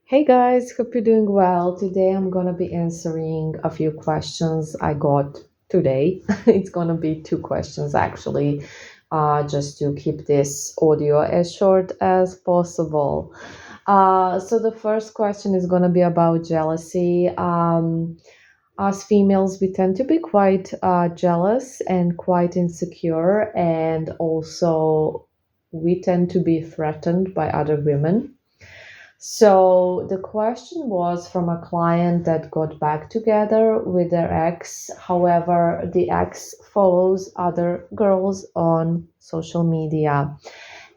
Hey guys, hope you're doing well. Today I'm gonna be answering a few questions I got today. It's gonna be two questions actually, just to keep this audio as short as possible. So the first question is gonna be about jealousy. Us females, we tend to be quite jealous and quite insecure, and also we tend to be threatened by other women. So the question was from a client that got back together with their ex. However, the ex follows other girls on social media,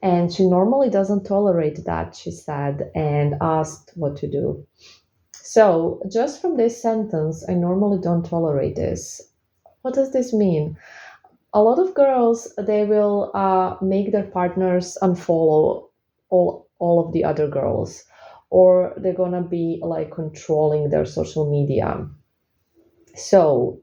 and she normally doesn't tolerate that, she said, and asked what to do. So, just from this sentence, I normally don't tolerate this. What does this mean? A lot of girls, they will make their partners unfollow all of the other girls, or they're gonna be like controlling their social media. So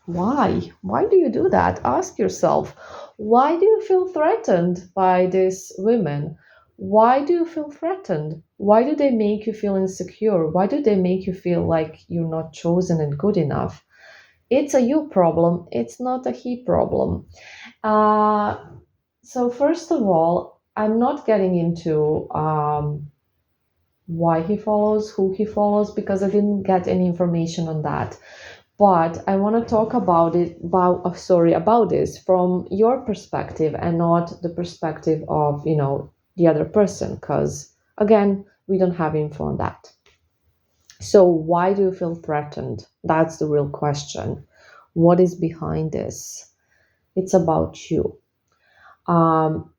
why do you do that? Ask yourself, why do you feel threatened by these women? Why do you feel threatened? Why do they make you feel insecure? Why do they make you feel like you're not chosen and good enough? It's a you problem, it's not a he problem. uh, so first of all, I'm not getting into why he follows, who he follows, because I didn't get any information on that. But I want to talk about it about this from your perspective and not the perspective of the other person, because again, we don't have info on that. So why do you feel threatened? That's the real question. What is behind this? It's about you.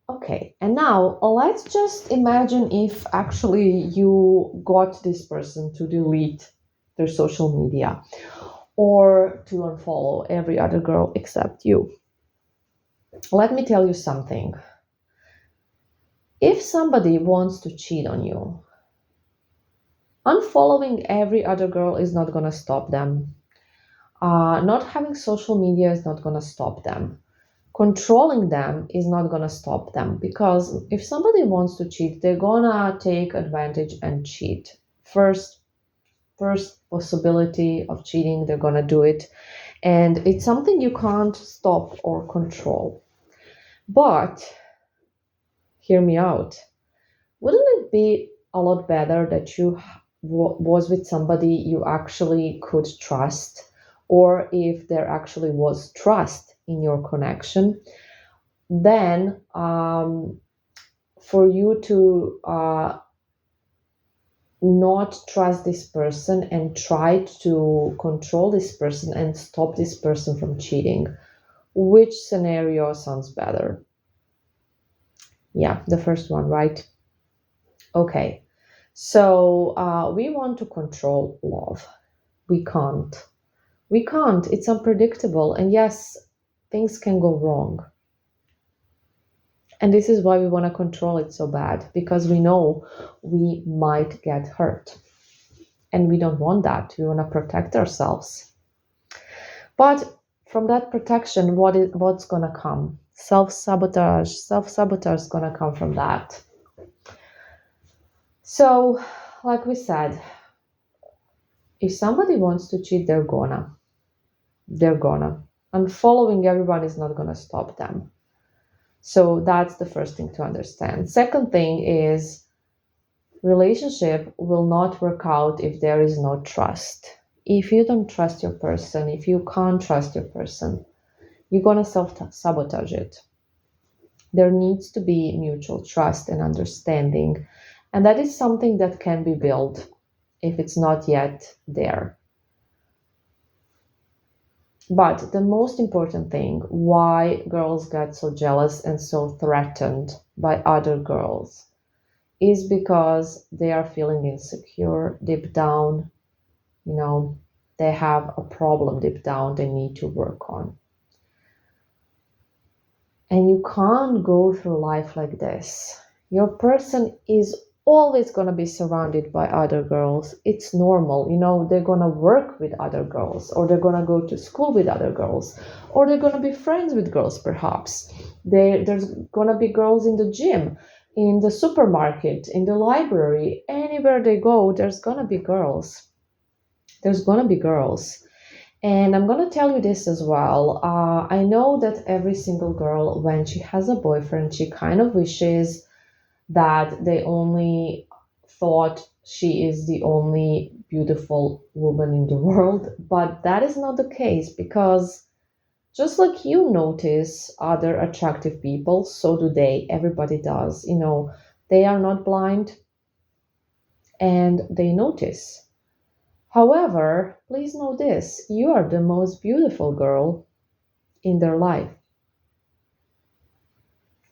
Okay, and now let's just imagine if actually you got this person to delete their social media or to unfollow every other girl except you. Let me tell you something. If somebody wants to cheat on you, unfollowing every other girl is not going to stop them. Not having social media is not going to stop them. Controlling them is not going to stop them, because if somebody wants to cheat, they're going to take advantage and cheat. First possibility of cheating, they're going to do it, and it's something you can't stop or control. But hear me out. Wouldn't it be a lot better that you was with somebody you actually could trust, or if there actually was trust in your connection, then for you to not trust this person and try to control this person and stop this person from cheating? Which scenario sounds better? Yeah, the first one, right? Okay. So we want to control love. We can't. We can't. It's unpredictable. And yes, things can go wrong. And this is why we want to control it so bad, because we know we might get hurt. And we don't want that. We want to protect ourselves. But from that protection, what's gonna come? Self-sabotage. Self-sabotage is gonna come from that. So, like we said, if somebody wants to cheat, they're gonna. They're gonna. And following everyone is not gonna stop them. So that's the first thing to understand. Second thing is, relationship will not work out if there is no trust. If you don't trust your person, if you can't trust your person, you're gonna self-sabotage it. There needs to be mutual trust and understanding, and that is something that can be built if it's not yet there. But the most important thing, why girls get so jealous and so threatened by other girls, is because they are feeling insecure deep down. You know, they have a problem deep down they need to work on. And you can't go through life like this. Your person is always going to be surrounded by other girls. It's normal. They're going to work with other girls, or they're going to go to school with other girls, or they're going to be friends with girls, perhaps. There's going to be girls in the gym, in the supermarket, in the library, anywhere they go, there's gonna be girls. There's gonna be girls. And I'm gonna tell you this as well. I know that every single girl, when she has a boyfriend, she kind of wishes that they only thought she is the only beautiful woman in the world. But that is not the case because just like you notice other attractive people, so do they. Everybody does. They are not blind and they notice. However, please know this, you are the most beautiful girl in their life.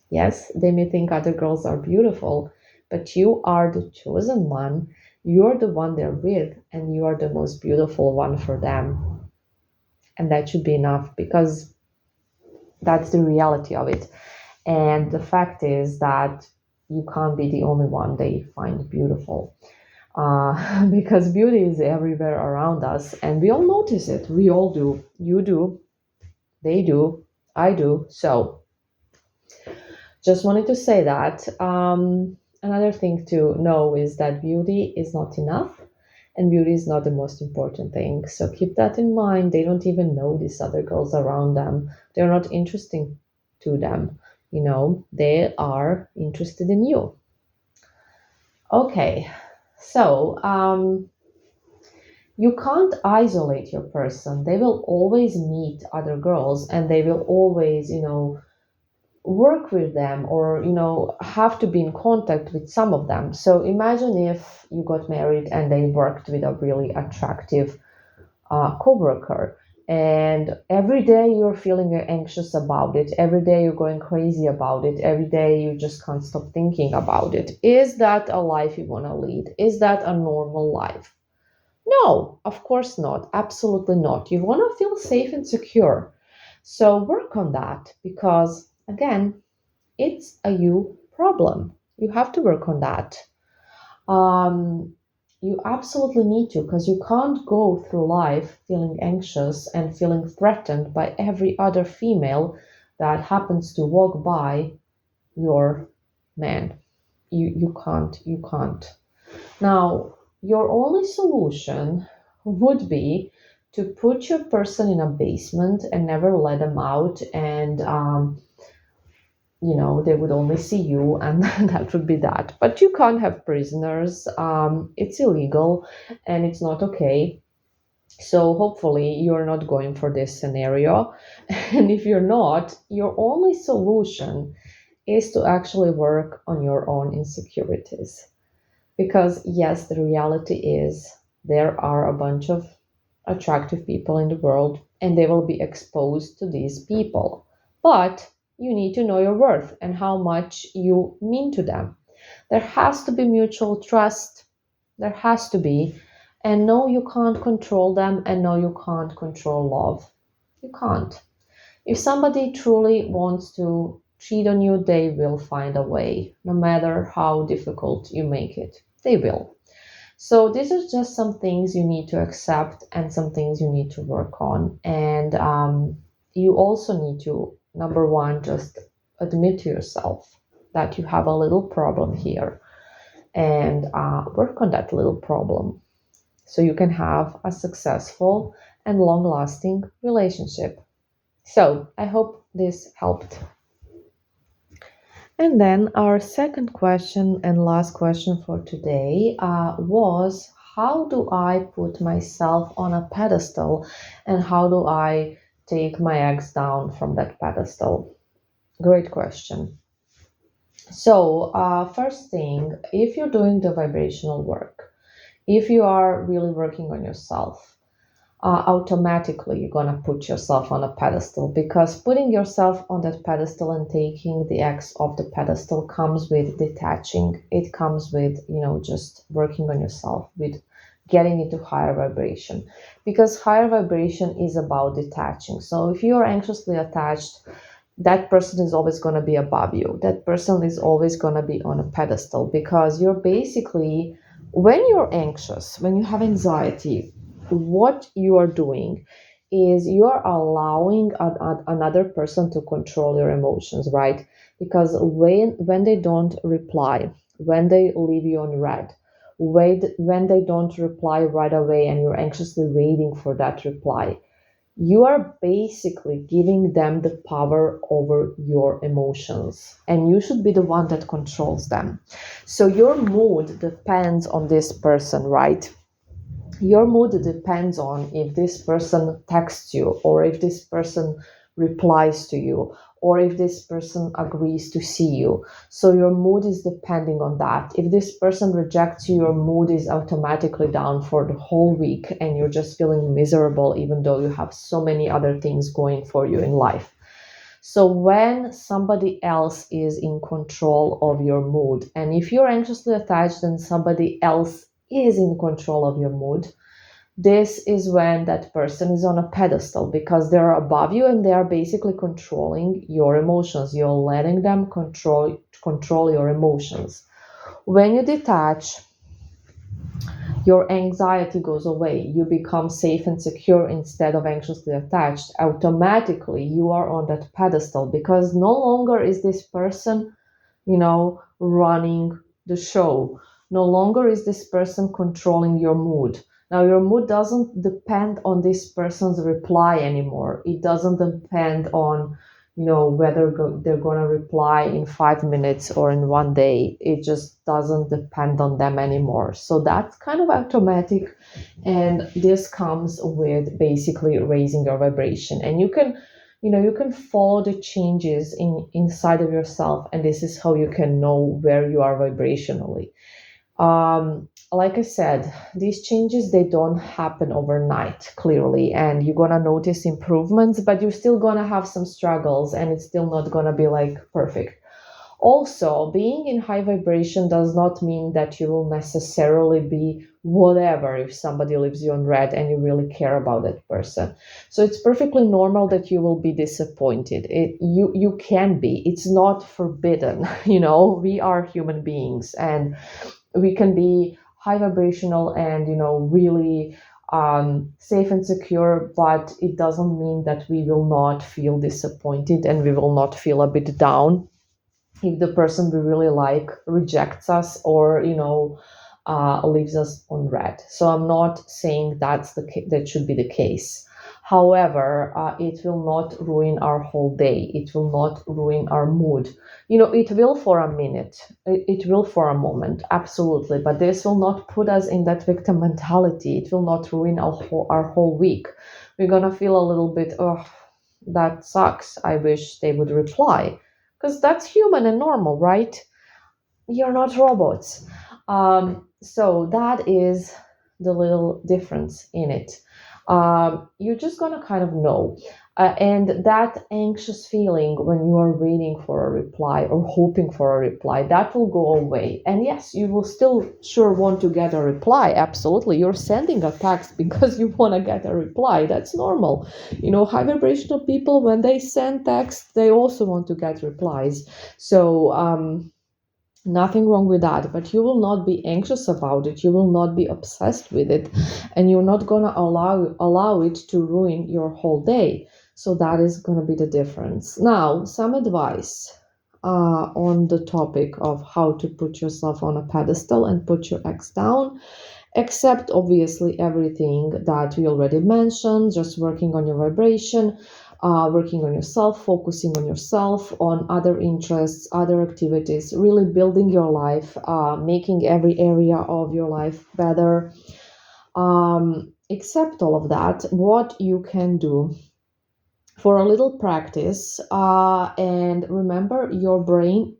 Yes, they may think other girls are beautiful, but you are the chosen one. You're the one they're with, and you are the most beautiful one for them. And that should be enough because that's the reality of it. And the fact is that you can't be the only one they find beautiful. Because beauty is everywhere around us, and we all notice it. We all do. You do, they do, I do. So, just wanted to say that. Another thing to know is that beauty is not enough and beauty is not the most important thing. So keep that in mind. They don't even know these other girls around them. They're not interesting to them. They are interested in you. Okay, so you can't isolate your person. They will always meet other girls and they will always, work with them or have to be in contact with some of them. So imagine if you got married and they worked with a really attractive coworker, and every day you're feeling anxious about it, every day you're going crazy about it, every day you just can't stop thinking about it. Is that a life you want to lead? Is that a normal life? No, of course not. Absolutely not. You want to feel safe and secure. So work on that because, again, it's a you problem. You have to work on that. Um, you absolutely need to because you can't go through life feeling anxious and feeling threatened by every other female that happens to walk by your man. You can't. You can't. Now, your only solution would be to put your person in a basement and never let them out, and they would only see you, and that would be that. But you can't have prisoners. It's illegal, and it's not okay. So hopefully you're not going for this scenario. And if you're not, your only solution is to actually work on your own insecurities. Because, yes, the reality is there are a bunch of attractive people in the world and they will be exposed to these people. But you need to know your worth and how much you mean to them. There has to be mutual trust. There has to be. And no, you can't control them. And no, you can't control love. You can't. If somebody truly wants to cheat on you, they will find a way, no matter how difficult you make it. They will. So these are just some things you need to accept and some things you need to work on. And you also need to, number one, just admit to yourself that you have a little problem here and work on that little problem so you can have a successful and long lasting relationship. So I hope this helped. And then our second question and last question for today was, how do I put myself on a pedestal and how do I take my ex down from that pedestal? Great question. So, first thing, if you're doing the vibrational work, if you are really working on yourself, automatically you're going to put yourself on a pedestal because putting yourself on that pedestal and taking the X off the pedestal comes with detaching. It comes with, just working on yourself, with getting into higher vibration because higher vibration is about detaching. So if you're anxiously attached, that person is always going to be above you. That person is always going to be on a pedestal because you're basically, when you're anxious, when you have anxiety, what you are doing is you are allowing another person to control your emotions, right? Because when they don't reply, when they leave you on red, when they don't reply right away and you're anxiously waiting for that reply, you are basically giving them the power over your emotions, and you should be the one that controls them. So your mood depends on this person, right? Your mood depends on if this person texts you, or if this person replies to you, or if this person agrees to see you. So your mood is depending on that. If this person rejects you, your mood is automatically down for the whole week and you're just feeling miserable even though you have so many other things going for you in life. So when somebody else is in control of your mood, and if you're anxiously attached, then somebody else is in control of your mood, this is when that person is on a pedestal because they're above you and they are basically controlling your emotions. You're letting them control your emotions. When you detach, your anxiety goes away. You become safe and secure instead of anxiously attached. Automatically, you are on that pedestal because no longer is this person, running the show. No longer is this person controlling your mood. Now, your mood doesn't depend on this person's reply anymore. It doesn't depend on, whether they're going to reply in 5 minutes or in one day. It just doesn't depend on them anymore. So that's kind of automatic. And this comes with basically raising your vibration. And you can follow the changes inside of yourself, and this is how you can know where you are vibrationally. Like I said, these changes, they don't happen overnight, clearly, and you're gonna notice improvements, but you're still gonna have some struggles, and it's still not gonna be like perfect. Also, being in high vibration does not mean that you will necessarily be whatever if somebody leaves you on red and you really care about that person. So it's perfectly normal that you will be disappointed. You can be. It's not forbidden. We are human beings and we can be high vibrational and really safe and secure, but it doesn't mean that we will not feel disappointed and we will not feel a bit down if the person we really like rejects us or leaves us on red. So I'm not saying that should be the case. However, it will not ruin our whole day. It will not ruin our mood. It will for a minute. It will for a moment, absolutely. But this will not put us in that victim mentality. It will not ruin our whole week. We're gonna feel a little bit, oh, that sucks. I wish they would reply, because that's human and normal, right? You're not robots. So that is the little difference in it. You're just gonna kind of know. And that anxious feeling when you are waiting for a reply or hoping for a reply, that will go away. And yes, you will still sure want to get a reply. Absolutely. You're sending a text because you want to get a reply. That's normal. High vibrational people, when they send text, they also want to get replies. So, nothing wrong with that, but you will not be anxious about it. You will not be obsessed with it, and you're not going to allow it to ruin your whole day. So that is going to be the difference. Now, some advice on the topic of how to put yourself on a pedestal and put your ex down. Except obviously everything that we already mentioned, just working on your vibration, working on yourself, focusing on yourself, on other interests, other activities, really building your life, making every area of your life better. Except all of that, what you can do for a little practice, and remember, your brain,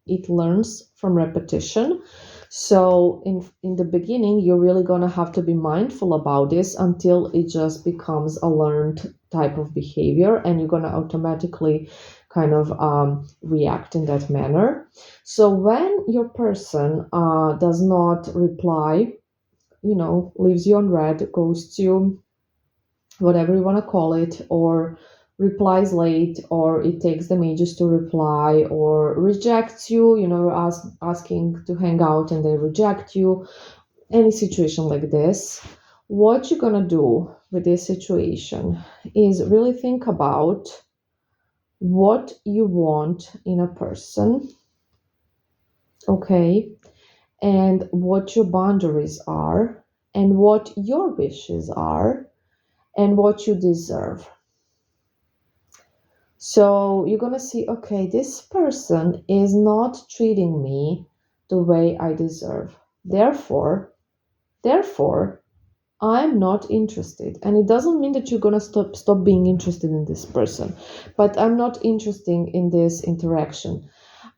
it learns from repetition. So in the beginning, you're really gonna have to be mindful about this until it just becomes a learned type of behavior, and you're gonna automatically kind of react in that manner. So when your person does not reply, leaves you on red, ghosts you, whatever you want to call it, or replies late, or it takes them ages to reply, or rejects you, you're asking to hang out and they reject you, any situation like this, what you're going to do with this situation is really think about what you want in a person, okay? and what your boundaries are, and what your wishes are, and what you deserve. So you're gonna see, okay, this person is not treating me the way I deserve. Therefore, I'm not interested. And it doesn't mean that you're gonna stop being interested in this person, but I'm not interested in this interaction.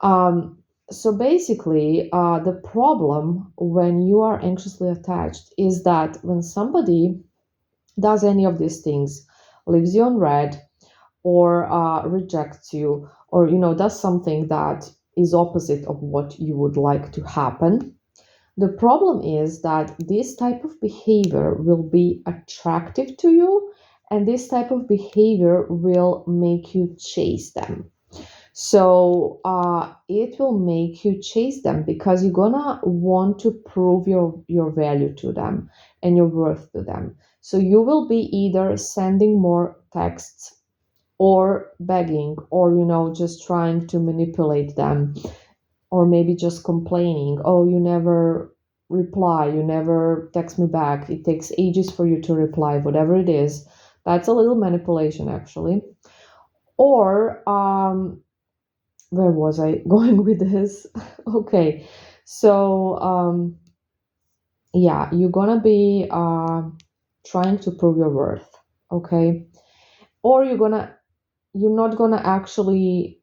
Um, so basically, the problem when you are anxiously attached is that when somebody does any of these things, leaves you on red, or rejects you, or does something that is opposite of what you would like to happen, the problem is that this type of behavior will be attractive to you, and this type of behavior will make you chase them. So it will make you chase them because you're gonna want to prove your value to them and your worth to them. So you will be either sending more texts or begging, or just trying to manipulate them, or maybe just complaining, oh, you never reply, you never text me back, it takes ages for you to reply, whatever it is. That's a little manipulation, actually. Or where was I going with this? Okay, so yeah, you're gonna be trying to prove your worth. Okay, or you're not gonna actually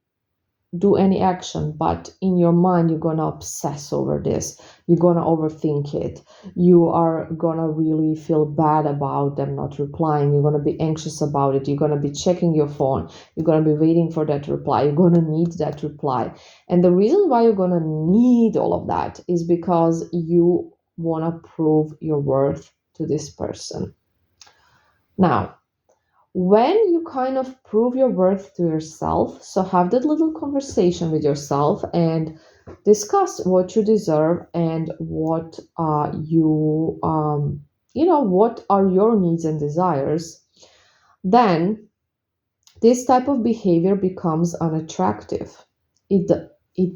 do any action, but in your mind you're gonna obsess over this, you're gonna overthink it, you are gonna really feel bad about them not replying, you're gonna be anxious about it, you're gonna be checking your phone, you're gonna be waiting for that reply, you're gonna need that reply. And the reason why you're gonna need all of that is because you want to prove your worth to this person. Now, when you kind of prove your worth to yourself, so have that little conversation with yourself and discuss what you deserve and what what are your needs and desires, then this type of behavior becomes unattractive. It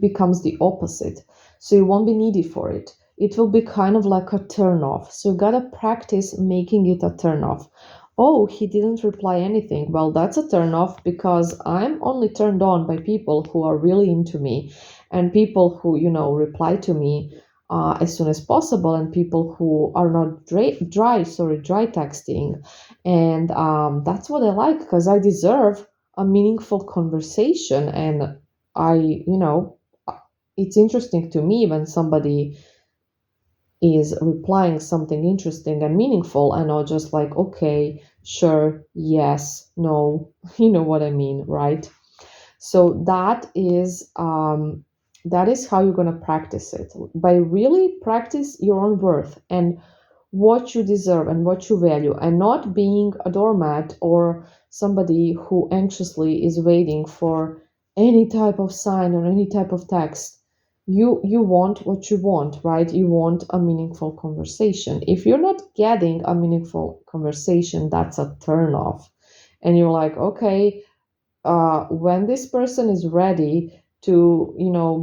becomes the opposite. So you won't be needy for it. It will be kind of like a turn off. So you gotta practice making it a turn off. Oh, he didn't reply anything. Well, that's a turn off because I'm only turned on by people who are really into me, and people who, reply to me as soon as possible, and people who are not dry texting. And that's what I like because I deserve a meaningful conversation. And it's interesting to me when somebody is replying something interesting and meaningful, and not just like, okay, sure, yes, no, you know what I mean, right? So that is how you're going to practice it, by really practice your own worth and what you deserve and what you value, and not being a doormat or somebody who anxiously is waiting for any type of sign or any type of text. You want what you want, right? You want a meaningful conversation. If you're not getting a meaningful conversation, that's a turn off. And you're like, okay, when this person is ready to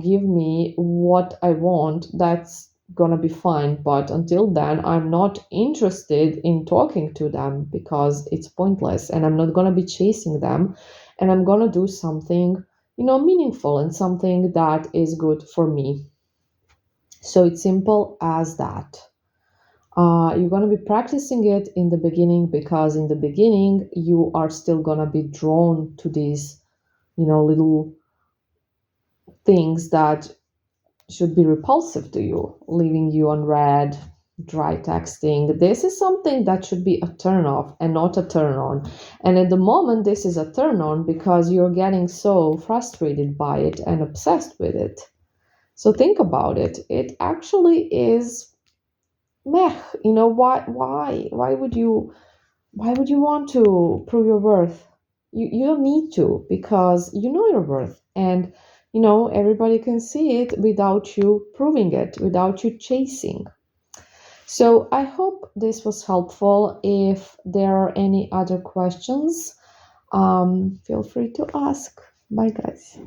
give me what I want, that's gonna be fine. But until then, I'm not interested in talking to them because it's pointless, and I'm not gonna be chasing them, and I'm gonna do something meaningful and something that is good for me. So it's simple as that. You're going to be practicing it in the beginning, because in the beginning you are still going to be drawn to these little things that should be repulsive to you, leaving you on red, dry texting. This is something that should be a turn off and not a turn on. And at the moment, this is a turn on because you're getting so frustrated by it and obsessed with it. So think about it. It actually is meh. Why would you want to prove your worth? You don't need to, because you know your worth, and everybody can see it without you proving it, without you chasing. So I hope this was helpful. If there are any other questions, feel free to ask. Bye, guys.